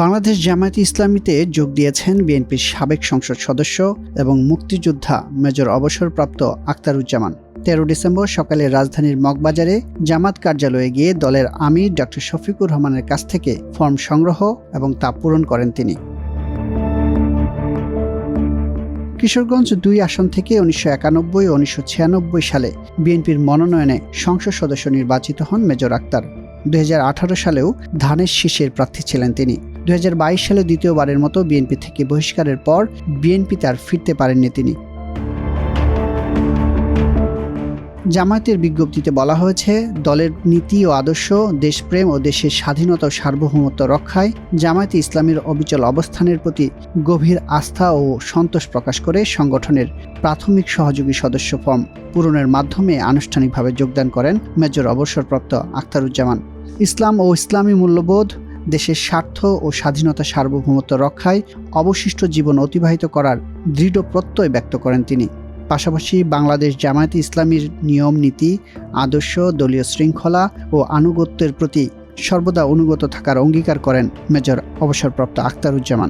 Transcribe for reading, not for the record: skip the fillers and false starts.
বাংলাদেশ জামায়াতে ইসলামীতে যোগ দিয়েছেন বিএনপির সাবেক সংসদ সদস্য এবং মুক্তিযোদ্ধা মেজর অবসরপ্রাপ্ত আখতারুজ্জামান। 13 ডিসেম্বর সকালে রাজধানীর মগবাজারে জামাত কার্যালয়ে গিয়ে দলের আমির ডক্টর শফিকুর রহমানের কাছ থেকে ফর্ম সংগ্রহ এবং তা পূরণ করেন তিনি। কিশোরগঞ্জ 2 আসন থেকে 1991 ও 1996 সালে বিএনপির মনোনয়নে সংসদ সদস্য নির্বাচিত হন মেজর আক্তার। 2018 সালেও ধানের শীষের প্রার্থী ছিলেন তিনি। 2022 সালে দ্বিতীয়বারের মতো বিএনপি থেকে বহিষ্কারের পর বিএনপিতে আর ফিরতে পারেননি তিনি। জামায়াতের বিজ্ঞপ্তিতে বলা হয়েছে, দলের নীতি ও আদর্শ, দেশপ্রেম ও দেশের স্বাধীনতা ও সার্বভৌমত্ব রক্ষায় জামায়াতে ইসলামীর অবিচল অবস্থানের প্রতি গভীর আস্থা ও সন্তোষ প্রকাশ করে সংগঠনের প্রাথমিক সহযোগী সদস্য ফর্ম পূরণের মাধ্যমে আনুষ্ঠানিকভাবে যোগদান করেন মেজর অবসরপ্রাপ্ত আখতারুজ্জামান। ইসলাম ও ইসলামী মূল্যবোধ, দেশের স্বার্থ ও স্বাধীনতা সার্বভৌমত্ব রক্ষায় অবশিষ্ট জীবন অতিবাহিত করার দৃঢ় প্রত্যয় ব্যক্ত করেন তিনি। পাশাপাশি বাংলাদেশ জামায়াতে ইসলামীর নিয়ম নীতি, আদর্শ, দলীয় শৃঙ্খলা ও আনুগত্যের প্রতি সর্বদা অনুগত থাকার অঙ্গীকার করেন মেজর অবসরপ্রাপ্ত আখতারুজ্জামান।